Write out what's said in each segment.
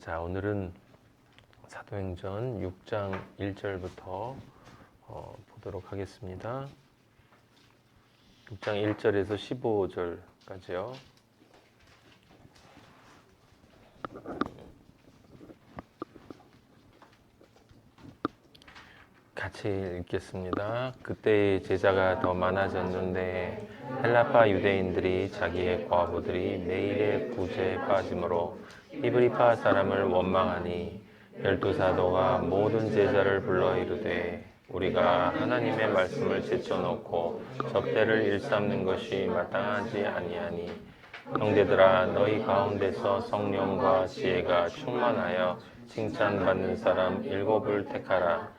자, 오늘은 사도행전 6장 1절부터 보도록 하겠습니다. 6장 1절에서 15절까지요. 같이 읽겠습니다. 그때의 제자가 더 많아졌는데 헬라파 유대인들이 자기의 과부들이 매일의 구제에 빠짐으로 히브리파 사람을 원망하니 열두 사도가 모든 제자를 불러 이르되 우리가 하나님의 말씀을 제쳐놓고 접대를 일삼는 것이 마땅하지 아니하니 형제들아 너희 가운데서 성령과 지혜가 충만하여 칭찬받는 사람 7을 택하라.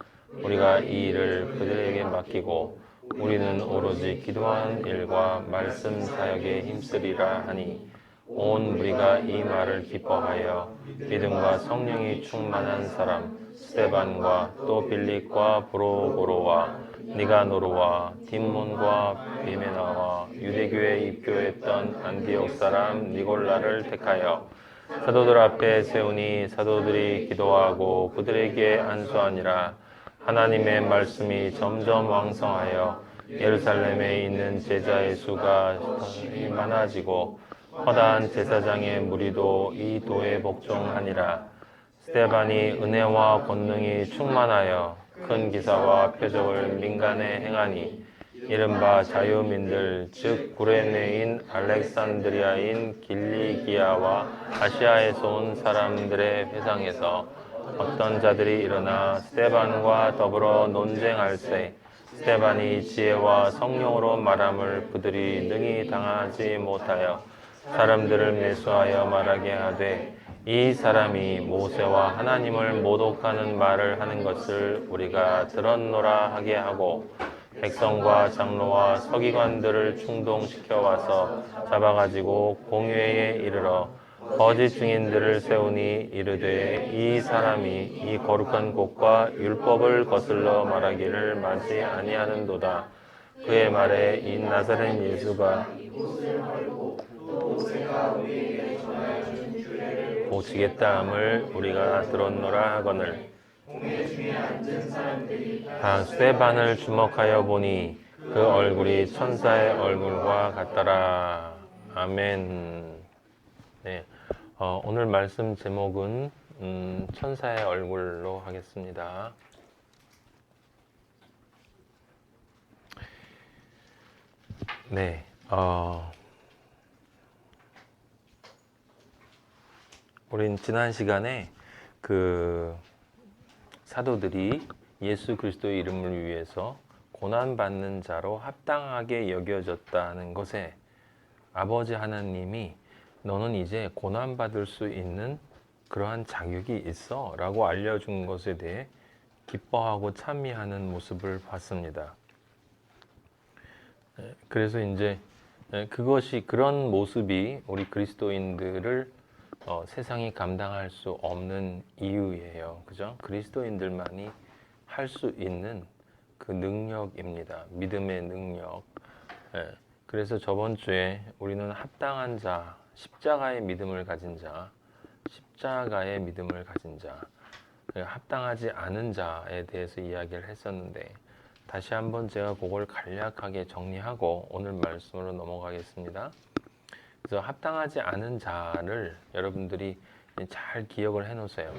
우리가 이 일을 그들에게 맡기고 우리는 오로지 기도하는 일과 말씀 사역에 힘쓰리라 하니 온 무리가 이 말을 기뻐하여 믿음과 성령이 충만한 사람 스데반과 또 빌립과 브로고로와 니가노르와 딘몬과 비메나와 유대교에 입교했던 안디옥 사람 니골라를 택하여 사도들 앞에 세우니 사도들이 기도하고 그들에게 안수하니라. 하나님의 말씀이 점점 왕성하여 예루살렘에 있는 제자의 수가 많아지고 허다한 제사장의 무리도 이 도에 복종하니라. 스데반이 은혜와 권능이 충만하여 큰 기사와 표적을 민간에 행하니 이른바 자유민들 즉 구레네인 알렉산드리아인 길리기아와 아시아에서 온 사람들의 회상에서 어떤 자들이 일어나 스데반과 더불어 논쟁할세 스데반이 지혜와 성령으로 말함을 그들이 능히 당하지 못하여 사람들을 매수하여 말하게 하되 이 사람이 모세와 하나님을 모독하는 말을 하는 것을 우리가 들었노라 하게 하고 백성과 장로와 서기관들을 충동시켜 와서 잡아가지고 공회에 이르러 거짓 증인들을 세우니 이르되 이 사람이 이 거룩한 곳과 율법을 거슬러 말하기를 마지 아니하는도다. 그의 말에 이 나사렛 예수가 고치겠다 함을 우리가 들었노라 하거늘 스데반을 주목하여 보니 그 얼굴이 천사의 얼굴과 같더라. 아멘. 네, 오늘 말씀 제목은 천사의 얼굴로 하겠습니다. 네, 우린 지난 시간에 그 사도들이 예수 그리스도의 이름을 위해서 고난받는 자로 합당하게 여겨졌다는 것에 아버지 하나님이 너는 이제 고난받을 수 있는 그러한 자격이 있어 라고 알려준 것에 대해 기뻐하고 찬미하는 모습을 봤습니다. 그래서 이제 그런 모습이 우리 그리스도인들을 세상이 감당할 수 없는 이유예요. 그죠? 그리스도인들만이 할 수 있는 그 능력입니다. 믿음의 능력. 그래서 저번 주에 우리는 합당한 자, 십자가의 믿음을 가진 자, 십자가의 믿음을 가진 자, 합당하지 않은 자에 대해서 이야기를 했었는데 다시 한번 제가 그걸 간략하게 정리하고 오늘 말씀으로 넘어가겠습니다. 그래서 합당하지 않은 자를 여러분들이 잘 기억을 해 놓으세요.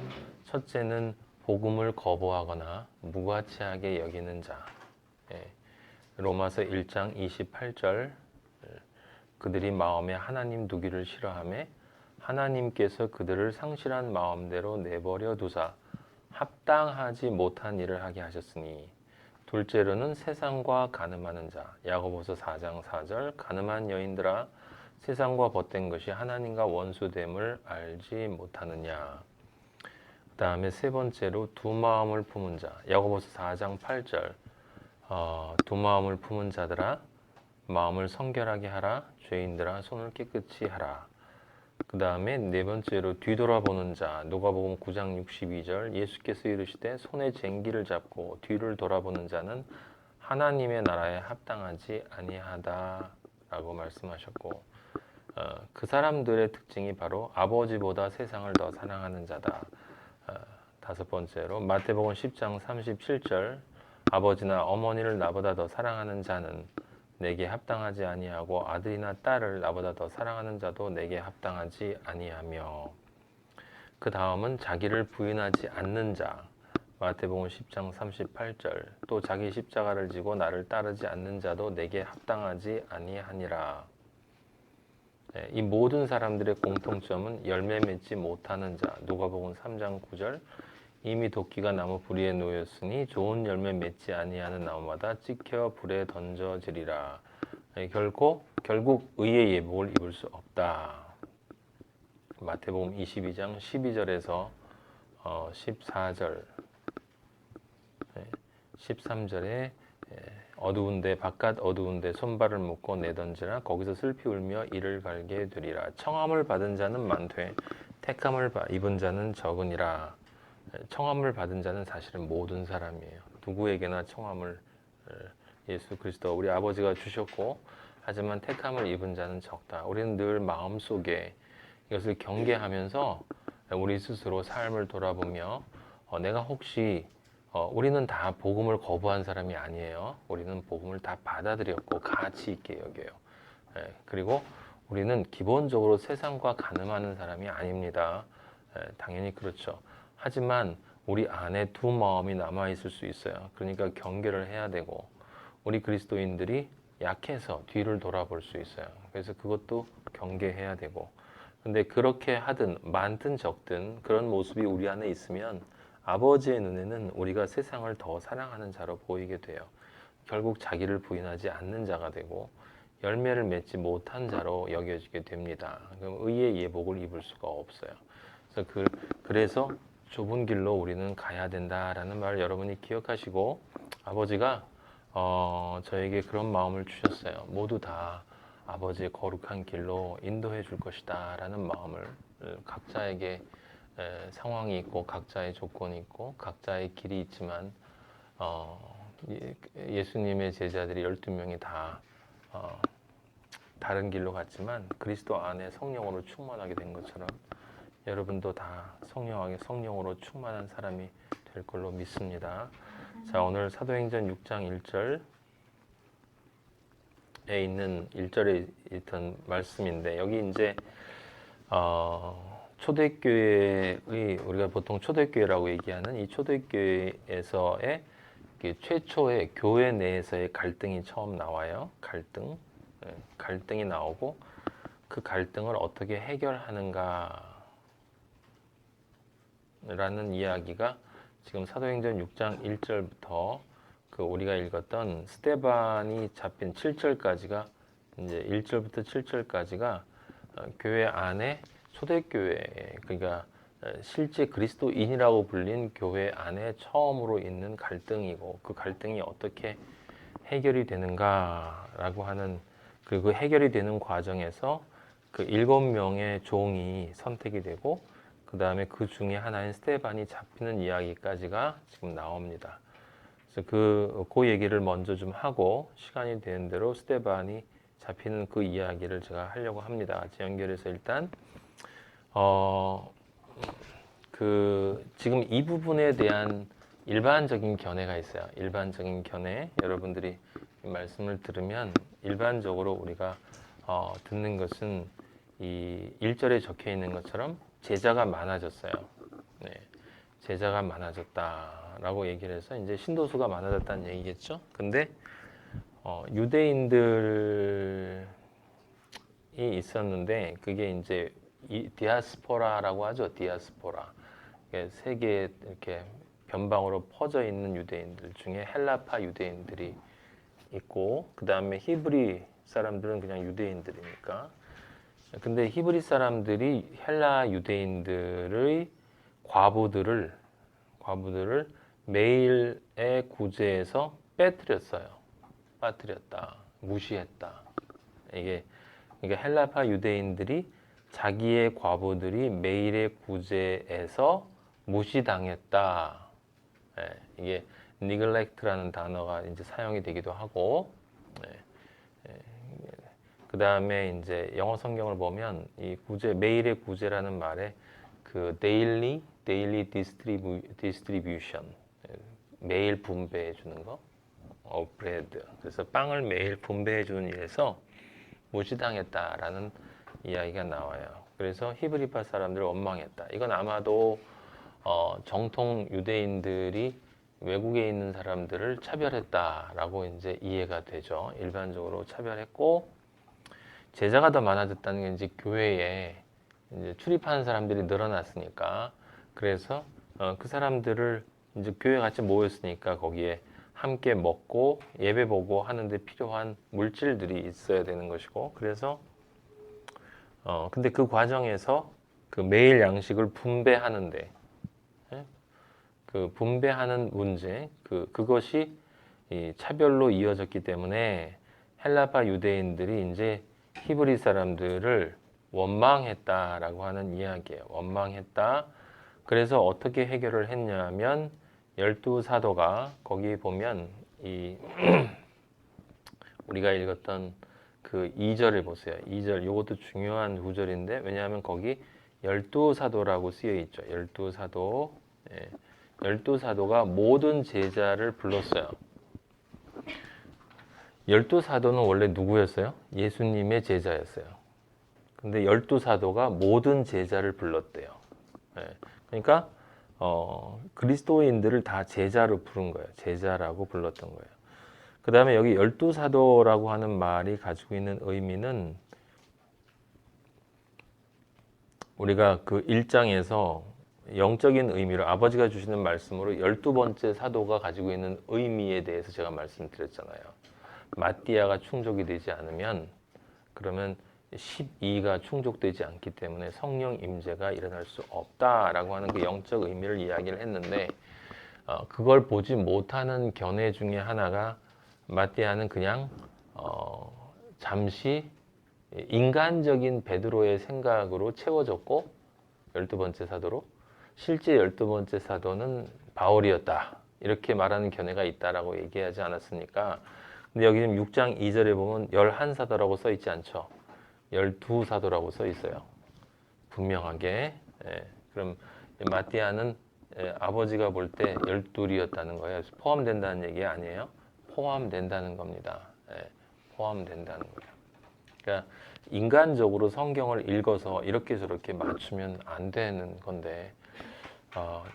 첫째는 복음을 거부하거나 무가치하게 여기는 자. 로마서 1장 28절 그들이 마음에 하나님 두기를 싫어하며 하나님께서 그들을 상실한 마음대로 내버려 두사 합당하지 못한 일을 하게 하셨으니 둘째로는 세상과 간음하는 자. 야고보서 4장 4절 간음한 여인들아 세상과 벗된 것이 하나님과 원수됨을 알지 못하느냐. 그 다음에 세 번째로 두 마음을 품은 자. 야고보서 4장 8절 두 마음을 품은 자들아 마음을 성결하게 하라. 죄인들아 손을 깨끗이 하라. 그 다음에 네 번째로 뒤돌아보는 자. 누가복음 9장 62절 예수께서 이르시되 손에 쟁기를 잡고 뒤를 돌아보는 자는 하나님의 나라에 합당하지 아니하다 라고 말씀하셨고 그 사람들의 특징이 바로 아버지보다 세상을 더 사랑하는 자다. 다섯 번째로 마태복음 10장 37절 아버지나 어머니를 나보다 더 사랑하는 자는 내게 합당하지 아니하고 아들이나 딸을 나보다 더 사랑하는 자도 내게 합당하지 아니하며 그 다음은 자기를 부인하지 않는 자 마태복음 10장 38절 또 자기 십자가를 지고 나를 따르지 않는 자도 내게 합당하지 아니하니라. 이 모든 사람들의 공통점은 열매 맺지 못하는 자 누가복음 3장 9절 이미 도끼가 나무 뿌리에 놓였으니 좋은 열매 맺지 아니하는 나무마다 찍혀 불에 던져지리라. 결국 의의 예복을 입을 수 없다. 마태복음 22장 12절에서 14절 13절에 어두운데 바깥 어두운데 손발을 묶고 내던지라 거기서 슬피 울며 이를 갈게 되리라. 청함을 받은 자는 많되 택함을 입은 자는 적으니라. 청함을 받은 자는 사실은 모든 사람이에요. 누구에게나 청함을 예수 그리스도 우리 아버지가 주셨고 하지만 택함을 입은 자는 적다. 우리는 늘 마음속에 이것을 경계하면서 우리 스스로 삶을 돌아보며 내가 혹시 우리는 다 복음을 거부한 사람이 아니에요. 우리는 복음을 다 받아들였고 가치 있게 여겨요. 그리고 우리는 기본적으로 세상과 가늠하는 사람이 아닙니다. 당연히 그렇죠. 하지만 우리 안에 두 마음이 남아있을 수 있어요. 그러니까 경계를 해야 되고 우리 그리스도인들이 약해서 뒤를 돌아볼 수 있어요. 그래서 그것도 경계해야 되고 근데 그렇게 하든 많든 적든 그런 모습이 우리 안에 있으면 아버지의 눈에는 우리가 세상을 더 사랑하는 자로 보이게 돼요. 결국 자기를 부인하지 않는 자가 되고 열매를 맺지 못한 자로 여겨지게 됩니다. 그럼 의의 예복을 입을 수가 없어요. 그래서 좁은 길로 우리는 가야 된다라는 말을 여러분이 기억하시고 아버지가 저에게 그런 마음을 주셨어요. 모두 다 아버지의 거룩한 길로 인도해 줄 것이다 라는 마음을 각자에게 상황이 있고 각자의 조건이 있고 각자의 길이 있지만 예수님의 제자들이 12명이 다 다른 길로 갔지만 그리스도 안에 성령으로 충만하게 된 것처럼 여러분도 다 성령으로 충만한 사람이 될 걸로 믿습니다. 자, 오늘 사도행전 6장 1절에 있는 1절에 있던 말씀인데 여기 이제 초대교회의 우리가 보통 초대교회라고 얘기하는 이 초대교회에서의 최초의 교회 내에서의 갈등이 처음 나와요. 갈등이 나오고 그 갈등을 어떻게 해결하는가 라는 이야기가 지금 사도행전 6장 1절부터 그 우리가 읽었던 스데반이 잡힌 7절까지가 이제 1절부터 7절까지가 교회 안에 초대교회 그러니까 실제 그리스도인이라고 불린 교회 안에 처음으로 있는 갈등이고 그 갈등이 어떻게 해결이 되는가라고 하는 그 해결이 되는 과정에서 그 7명의 종이 선택이 되고 그 다음에 그 중에 하나인 스데반이 잡히는 이야기까지가 지금 나옵니다. 그래서 그 얘기를 먼저 좀 하고 시간이 되는 대로 스데반이 잡히는 그 이야기를 제가 하려고 합니다. 같이 연결해서 일단 지금 이 부분에 대한 일반적인 견해가 있어요. 일반적인 견해 여러분들이 이 말씀을 들으면 일반적으로 우리가 듣는 것은 이 1절에 적혀 있는 것처럼 제자가 많아졌어요. 네, 제자가 많아졌다라고 얘기를 해서 이제 신도수가 많아졌다는 얘기겠죠. 근데 유대인들이 있었는데 그게 이제 디아스포라라고 하죠. 디아스포라. 세계에 이렇게 변방으로 퍼져 있는 유대인들 중에 헬라파 유대인들이 있고 그 다음에 히브리 사람들은 그냥 유대인들이니까. 근데 히브리 사람들이 헬라 유대인들의 과부들을 매일의 구제에서 빠뜨렸다, 무시했다. 그러니까 헬라파 유대인들이 자기의 과부들이 매일의 구제에서 무시당했다. 이게 neglect라는 단어가 이제 사용이 되기도 하고, 그 다음에 이제 영어 성경을 보면 이 구제, 매일의 구제라는 말에 그 daily distribution, 매일 분배해 주는 거, bread. 그래서 빵을 매일 분배해 주는 일에서 무시당했다라는 이야기가 나와요. 그래서 히브리파 사람들을 원망했다. 이건 아마도 정통 유대인들이 외국에 있는 사람들을 차별했다라고 이제 이해가 되죠. 일반적으로 차별했고, 제자가 더 많아졌다는 게 이제 교회에 이제 출입하는 사람들이 늘어났으니까, 그래서 그 사람들을 이제 교회 같이 모였으니까 거기에 함께 먹고 예배 보고 하는데 필요한 물질들이 있어야 되는 것이고, 그래서 근데 그 과정에서 그 매일 양식을 분배하는데, 그 분배하는 문제, 그것이 이 차별로 이어졌기 때문에 헬라파 유대인들이 이제 히브리 사람들을 원망했다라고 하는 이야기예요. 원망했다. 그래서 어떻게 해결을 했냐면 12사도가 거기 보면 이 우리가 읽었던 그 2절을 보세요. 2절 이것도 중요한 구절인데, 왜냐하면 거기 12사도라고 쓰여 있죠. 12사도. 예. 12사도가 모든 제자를 불렀어요. 12사도는 원래 누구였어요? 예수님의 제자였어요. 근데 12사도가 모든 제자를 불렀대요. 예. 그러니까 그리스도인들을 다 제자로 부른 거예요. 제자라고 불렀던 거예요. 그 다음에 여기 12사도라고 하는 말이 가지고 있는 의미는, 우리가 그 1장에서 영적인 의미로 아버지가 주시는 말씀으로 12번째 사도가 가지고 있는 의미에 대해서 제가 말씀드렸잖아요. 마띠아가 충족이 되지 않으면, 그러면 12가 충족되지 않기 때문에 성령 임재가 일어날 수 없다라고 하는 그 영적 의미를 이야기를 했는데, 그걸 보지 못하는 견해 중에 하나가, 마띠아는 그냥 잠시 인간적인 베드로의 생각으로 채워졌고, 12번째 사도로 실제 12번째 사도는 바울이었다, 이렇게 말하는 견해가 있다라고 얘기하지 않았습니까? 근데 여기 지금 6장 2절에 보면 11사도라고 써 있지 않죠. 12사도라고 써 있어요. 분명하게. 예. 그럼 마띠아는 아버지가 볼 때 12이었다는 거예요. 포함된다는 얘기 아니에요. 포함된다는 겁니다. 예. 포함된다는 거예요. 그러니까 인간적으로 성경을 읽어서 이렇게 저렇게 맞추면 안 되는 건데,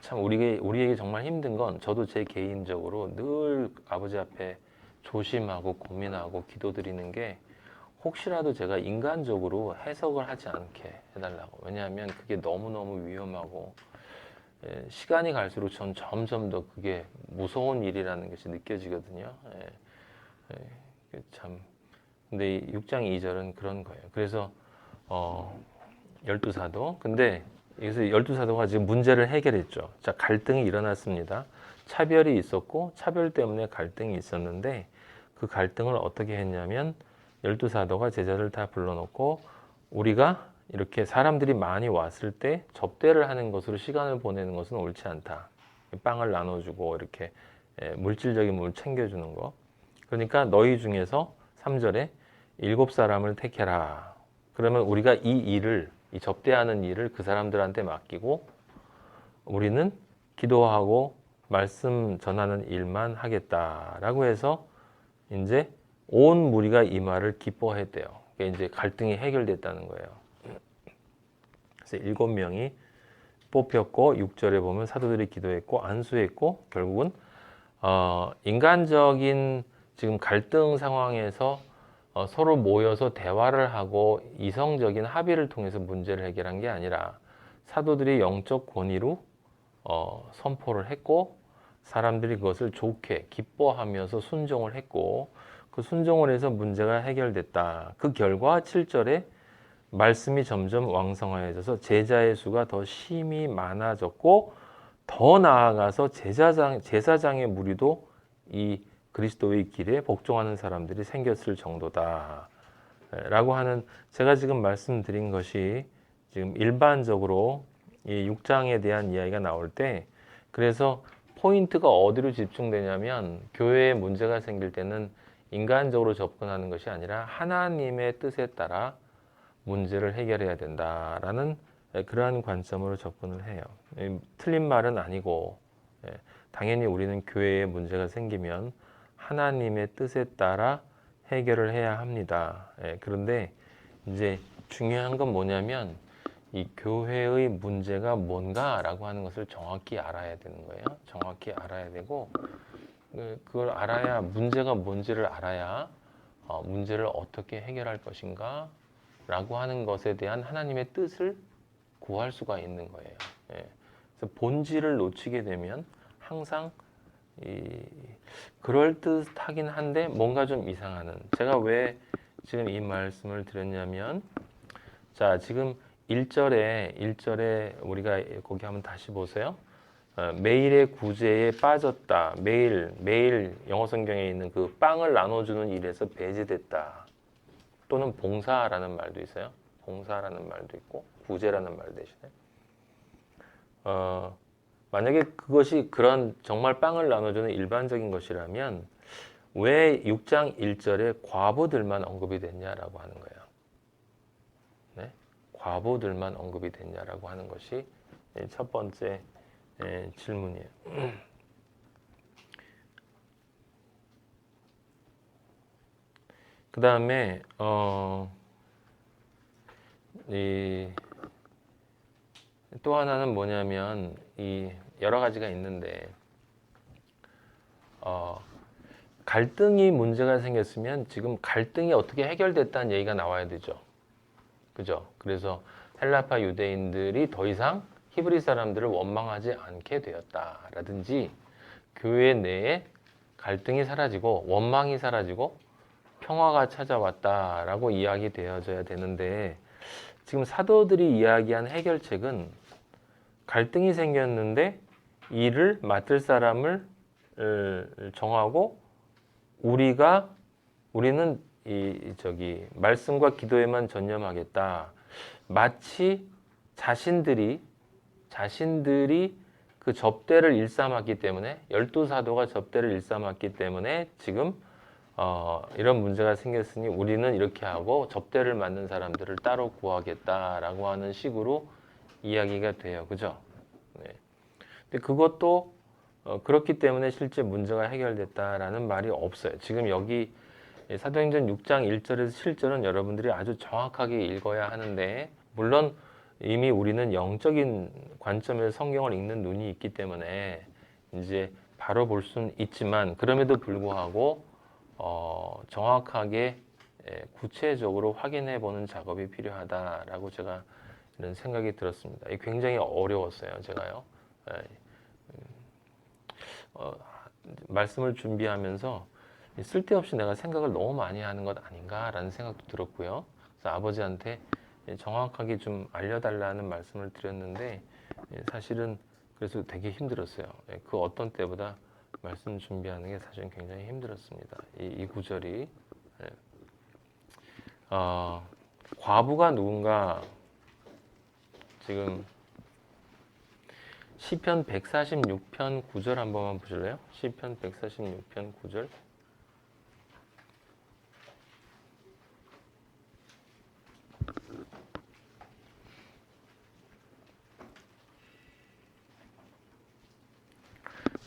참 우리에게 정말 힘든 건, 저도 제 개인적으로 늘 아버지 앞에 조심하고 고민하고 기도드리는 게, 혹시라도 제가 인간적으로 해석을 하지 않게 해달라고. 왜냐하면 그게 너무너무 위험하고, 시간이 갈수록 전 점점 더 그게 무서운 일이라는 것이 느껴지거든요. 참. 근데 6장 2절은 그런 거예요. 그래서 12사도. 근데 여기서 12사도가 지금 문제를 해결했죠. 자, 갈등이 일어났습니다. 차별이 있었고, 차별 때문에 갈등이 있었는데, 그 갈등을 어떻게 했냐면 12사도가 제자들 다 불러놓고, 우리가 이렇게 사람들이 많이 왔을 때 접대를 하는 것으로 시간을 보내는 것은 옳지 않다. 빵을 나눠주고 이렇게 물질적인 물 챙겨주는 거. 그러니까 너희 중에서 3절에 7사람을 택해라. 그러면 우리가 이 접대하는 일을 그 사람들한테 맡기고, 우리는 기도하고 말씀 전하는 일만 하겠다라고 해서 이제 온 무리가 이 말을 기뻐했대요. 그게 이제 갈등이 해결됐다는 거예요. 그래서 7명이 뽑혔고, 6절에 보면 사도들이 기도했고 안수했고, 결국은 인간적인 지금 갈등 상황에서 서로 모여서 대화를 하고 이성적인 합의를 통해서 문제를 해결한 게 아니라, 사도들이 영적 권위로 선포를 했고, 사람들이 그것을 좋게 기뻐하면서 순종을 했고, 그 순종을 해서 문제가 해결됐다. 그 결과 7절에 말씀이 점점 왕성해져서 제자의 수가 더 심히 많아졌고, 더 나아가서 제사장의 무리도 이 그리스도의 길에 복종하는 사람들이 생겼을 정도다 라고 하는, 제가 지금 말씀드린 것이 지금 일반적으로 이 6장에 대한 이야기가 나올 때, 그래서 포인트가 어디로 집중되냐면, 교회에 문제가 생길 때는 인간적으로 접근하는 것이 아니라 하나님의 뜻에 따라 문제를 해결해야 된다라는 그러한 관점으로 접근을 해요. 틀린 말은 아니고, 당연히 우리는 교회에 문제가 생기면 하나님의 뜻에 따라 해결을 해야 합니다. 그런데 이제 중요한 건 뭐냐면 이 교회의 문제가 뭔가라고 하는 것을 정확히 알아야 되는 거예요. 정확히 알아야 되고, 그걸 알아야, 문제가 뭔지를 알아야 문제를 어떻게 해결할 것인가 라고 하는 것에 대한 하나님의 뜻을 구할 수가 있는 거예요. 그래서 본질을 놓치게 되면 항상 그럴듯하긴 한데 뭔가 좀 이상하는, 제가 왜 지금 이 말씀을 드렸냐면, 자, 지금 1절에 우리가 거기 한번 다시 보세요. 매일의 구제에 빠졌다. 매일 영어 성경에 있는 그 빵을 나눠주는 일에서 배제됐다. 또는 봉사라는 말도 있어요. 봉사라는 말도 있고 구제라는 말 대신에. 만약에 그것이 그런 정말 빵을 나눠주는 일반적인 것이라면 왜 6장 1절에 과부들만 언급이 됐냐라고 하는 거예요. 네? 과부들만 언급이 됐냐라고 하는 것이 첫 번째 질문이에요. 그 다음에 또 하나는 뭐냐면 이 여러 가지가 있는데 갈등이 문제가 생겼으면 지금 갈등이 어떻게 해결됐다는 얘기가 나와야 되죠. 그죠? 그래서 헬라파 유대인들이 더 이상 히브리 사람들을 원망하지 않게 되었다라든지 교회 내에 갈등이 사라지고 원망이 사라지고 평화가 찾아왔다라고 이야기되어져야 되는데 지금 사도들이 이야기한 해결책은 갈등이 생겼는데 이를 맡을 사람을 정하고 우리는 말씀과 기도에만 전념하겠다. 마치 자신들이 그 접대를 일삼았기 때문에 12사도가 접대를 일삼았기 때문에 지금 이런 문제가 생겼으니 우리는 이렇게 하고 접대를 맡는 사람들을 따로 구하겠다라고 하는 식으로 이야기가 돼요. 그죠? 네. 근데 그것도 그렇기 때문에 실제 문제가 해결됐다라는 말이 없어요. 지금 여기 사도행전 6장 1절에서 7절은 여러분들이 아주 정확하게 읽어야 하는데 물론 이미 우리는 영적인 관점에서 성경을 읽는 눈이 있기 때문에 이제 바로 볼 수는 있지만 그럼에도 불구하고 정확하게 구체적으로 확인해 보는 작업이 필요하다라고 제가 이런 생각이 들었습니다. 굉장히 어려웠어요, 제가요. 말씀을 준비하면서 쓸데없이 내가 생각을 너무 많이 하는 것 아닌가라는 생각도 들었고요. 그래서 아버지한테 정확하게 좀 알려달라는 말씀을 드렸는데 사실은 그래서 되게 힘들었어요. 그 어떤 때보다 말씀 준비하는 게 사실은 굉장히 힘들었습니다. 이 구절이 과부가 누군가 지금 시편 146편 9절 한 번만 보실래요? 시편 146편 9절.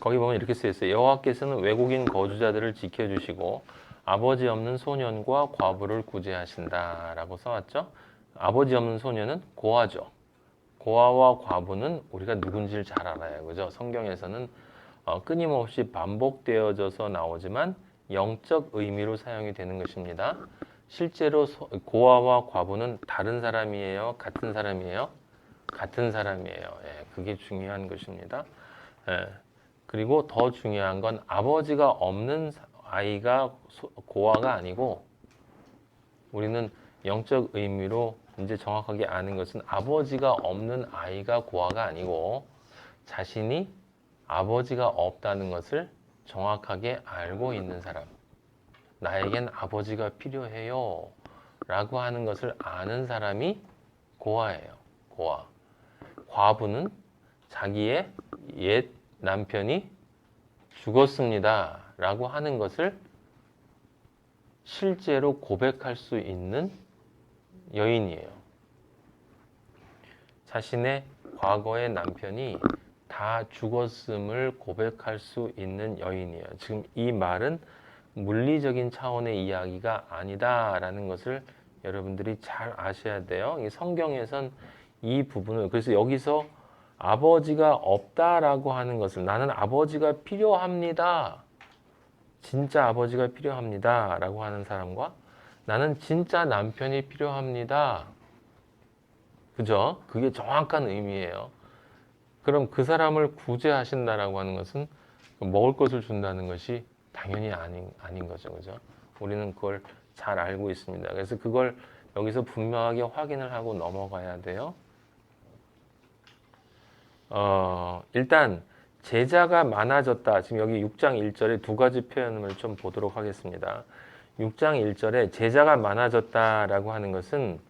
거기 보면 이렇게 쓰여 있어요. 여호와께서는 외국인 거주자들을 지켜주시고 아버지 없는 소년과 과부를 구제하신다라고 써왔죠. 아버지 없는 소년은 고아죠. 고아와 과부는 우리가 누군지를 잘 알아요. 그죠? 성경에서는 끊임없이 반복되어져서 나오지만 영적 의미로 사용이 되는 것입니다. 실제로 고아와 과부는 다른 사람이에요? 같은 사람이에요? 같은 사람이에요. 그게 중요한 것입니다. 그리고 더 중요한 건 아버지가 없는 아이가 고아가 아니고 우리는 영적 의미로 이제 정확하게 아는 것은 아버지가 없는 아이가 고아가 아니고 자신이 아버지가 없다는 것을 정확하게 알고 있는 사람. 나에겐 아버지가 필요해요. 라고 하는 것을 아는 사람이 고아예요. 고아. 과부는 자기의 옛 남편이 죽었습니다. 라고 하는 것을 실제로 고백할 수 있는 여인이에요. 자신의 과거의 남편이 다 죽었음을 고백할 수 있는 여인이에요. 지금 이 말은 물리적인 차원의 이야기가 아니다라는 것을 여러분들이 잘 아셔야 돼요. 성경에선 이 부분을, 그래서 여기서 아버지가 없다라고 하는 것을, 나는 아버지가 필요합니다, 진짜 아버지가 필요합니다 라고 하는 사람과, 나는 진짜 남편이 필요합니다, 그죠? 그게 정확한 의미예요. 그럼 그 사람을 구제하신다라고 하는 것은 먹을 것을 준다는 것이 당연히 아닌 거죠. 그죠? 우리는 그걸 잘 알고 있습니다. 그래서 그걸 여기서 분명하게 확인을 하고 넘어가야 돼요. 일단 제자가 많아졌다. 지금 여기 6장 1절에 두 가지 표현을 좀 보도록 하겠습니다. 6장 1절에 제자가 많아졌다라고 하는 것은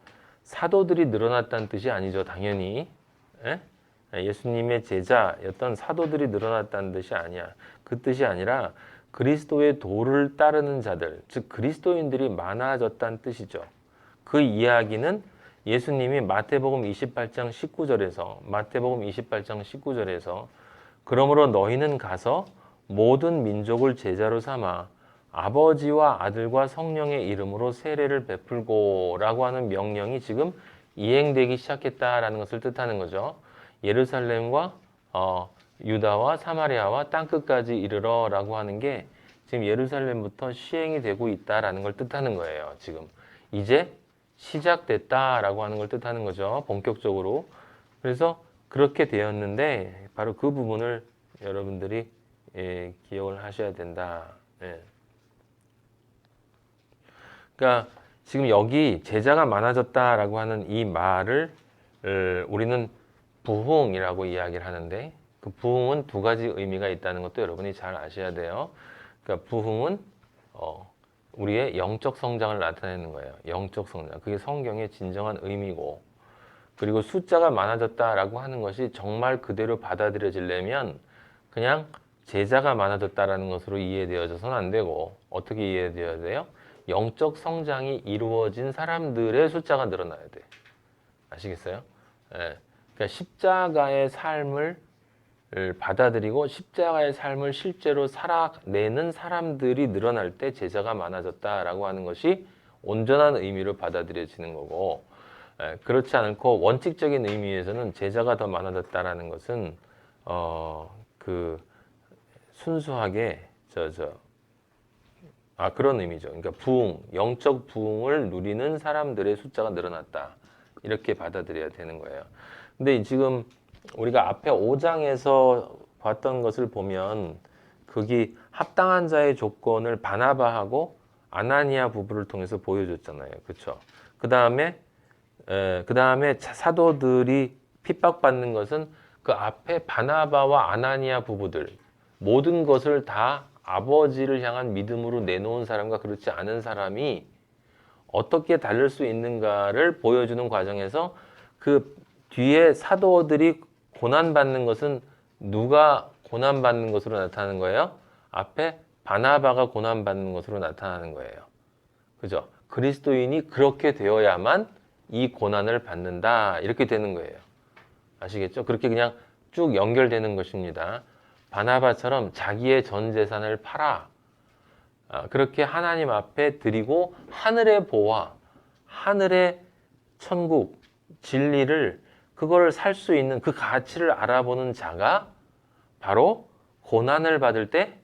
사도들이 늘어났다는 뜻이 아니죠. 당연히. 예? 예수님의 제자였던 사도들이 늘어났다는 뜻이 아니야. 그 뜻이 아니라 그리스도의 도를 따르는 자들, 즉 그리스도인들이 많아졌다는 뜻이죠. 그 이야기는 예수님이 마태복음 28장 19절에서 그러므로 너희는 가서 모든 민족을 제자로 삼아 아버지와 아들과 성령의 이름으로 세례를 베풀고 라고 하는 명령이 지금 이행되기 시작했다라는 것을 뜻하는 거죠. 예루살렘과 유다와 사마리아와 땅끝까지 이르러 라고 하는 게 지금 예루살렘부터 시행이 되고 있다라는 걸 뜻하는 거예요. 지금 이제 시작됐다라고 하는 걸 뜻하는 거죠. 본격적으로. 그래서 그렇게 되었는데 바로 그 부분을 여러분들이 기억을 하셔야 된다. 그러니까 지금 여기 제자가 많아졌다라고 하는 이 말을 우리는 부흥이라고 이야기를 하는데, 그 부흥은 두 가지 의미가 있다는 것도 여러분이 잘 아셔야 돼요. 그러니까 부흥은 우리의 영적 성장을 나타내는 거예요. 영적 성장. 그게 성경의 진정한 의미고, 그리고 숫자가 많아졌다라고 하는 것이 정말 그대로 받아들여지려면 그냥 제자가 많아졌다라는 것으로 이해되어져서는 안 되고, 어떻게 이해되어야 돼요? 영적 성장이 이루어진 사람들의 숫자가 늘어나야 돼. 아시겠어요? 그러니까 십자가의 삶을 받아들이고 십자가의 삶을 실제로 살아내는 사람들이 늘어날 때 제자가 많아졌다라고 하는 것이 온전한 의미로 받아들여지는 거고, 그렇지 않고 원칙적인 의미에서는 제자가 더 많아졌다라는 것은 순수하게 그런 의미죠. 그러니까 부흥, 영적 부흥을 누리는 사람들의 숫자가 늘어났다, 이렇게 받아들여야 되는 거예요. 근데 지금 우리가 앞에 5장에서 봤던 것을 보면 거기 합당한 자의 조건을 바나바하고 아나니아 부부를 통해서 보여줬잖아요. 그렇죠? 그 다음에 사도들이 핍박받는 것은 그 앞에 바나바와 아나니아 부부들, 모든 것을 다 아버지를 향한 믿음으로 내놓은 사람과 그렇지 않은 사람이 어떻게 다를 수 있는가를 보여주는 과정에서 그 뒤에 사도들이 고난받는 것은 누가 고난받는 것으로 나타나는 거예요? 앞에 바나바가 고난받는 것으로 나타나는 거예요. 그죠? 그리스도인이 그렇게 되어야만 이 고난을 받는다, 이렇게 되는 거예요. 아시겠죠? 그렇게 그냥 쭉 연결되는 것입니다. 바나바처럼 자기의 전 재산을 팔아 그렇게 하나님 앞에 드리고 하늘의 보화, 하늘의 천국, 진리를, 그걸 살 수 있는 그 가치를 알아보는 자가 바로 고난을 받을 때,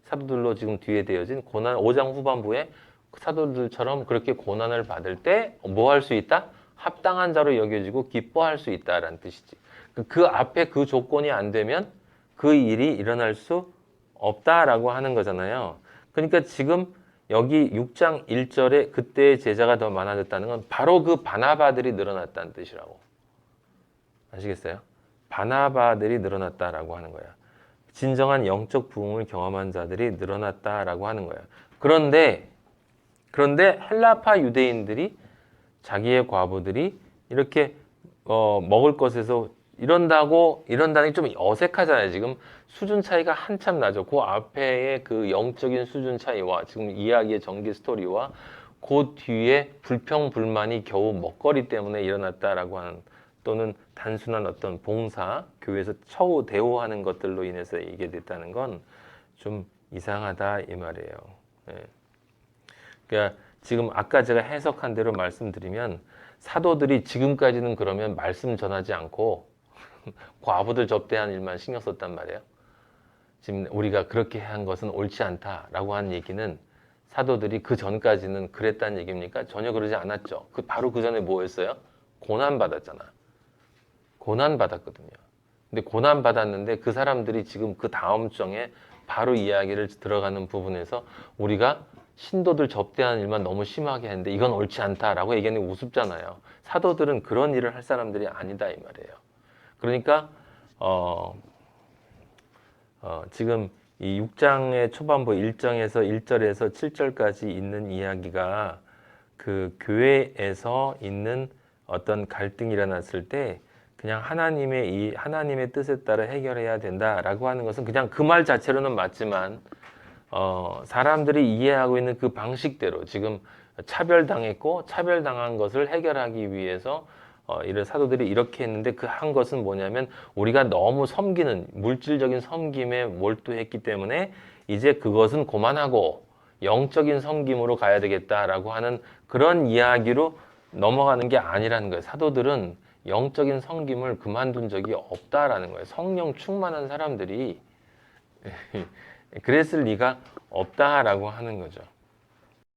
사도들로 지금 뒤에 되어진 고난, 5장 후반부에 사도들처럼 그렇게 고난을 받을 때 뭐 할 수 있다? 합당한 자로 여겨지고 기뻐할 수 있다라는 뜻이지. 그 앞에 그 조건이 안 되면 그 일이 일어날 수 없다라고 하는 거잖아요. 그러니까 지금 여기 6장 1절에 그때의 제자가 더 많아졌다는 건 바로 그 바나바들이 늘어났다는 뜻이라고. 아시겠어요? 바나바들이 늘어났다라고 하는 거야. 진정한 영적 부흥을 경험한 자들이 늘어났다라고 하는 거야. 그런데 헬라파 유대인들이, 자기의 과부들이 이렇게 먹을 것에서 이런다는 게 좀 어색하잖아요. 지금 수준 차이가 한참 나죠. 그 앞에의 그 영적인 수준 차이와 지금 이야기의 전개 스토리와 그 뒤에 불평불만이 겨우 먹거리 때문에 일어났다라고 하는, 또는 단순한 어떤 봉사, 교회에서 처우 대우하는 것들로 인해서 이게 됐다는 건 좀 이상하다 이 말이에요. 예. 그러니까 지금 아까 제가 해석한 대로 말씀드리면, 사도들이 지금까지는 그러면 말씀 전하지 않고 과부들 접대한 일만 신경 썼단 말이에요. 지금 우리가 그렇게 한 것은 옳지 않다라고 한 얘기는, 사도들이 그 전까지는 그랬다는 얘기입니까? 전혀 그러지 않았죠. 바로 그 전에 뭐였어요? 고난 받았잖아. 고난 받았거든요. 근데 고난 받았는데 그 사람들이 지금 그 다음 정에 바로 이야기를 들어가는 부분에서, 우리가 신도들 접대하는 일만 너무 심하게 했는데 이건 옳지 않다라고 얘기하는 게 우습잖아요. 사도들은 그런 일을 할 사람들이 아니다 이 말이에요. 그러니까 지금 이 6장의 초반부 1장에서 1절에서 7절까지 있는 이야기가 그 교회에서 있는 어떤 갈등이 일어났을 때 그냥 하나님의 뜻에 따라 해결해야 된다라고 하는 것은 그냥 그 말 자체로는 맞지만, 사람들이 이해하고 있는 그 방식대로 지금 차별당했고 차별당한 것을 해결하기 위해서 이런 사도들이 이렇게 했는데, 그 한 것은 뭐냐면, 우리가 너무 섬기는 물질적인 섬김에 몰두했기 때문에 이제 그것은 그만하고 영적인 섬김으로 가야 되겠다라고 하는 그런 이야기로 넘어가는 게 아니라는 거예요. 사도들은 영적인 섬김을 그만둔 적이 없다라는 거예요. 성령 충만한 사람들이 그랬을 리가 없다라고 하는 거죠.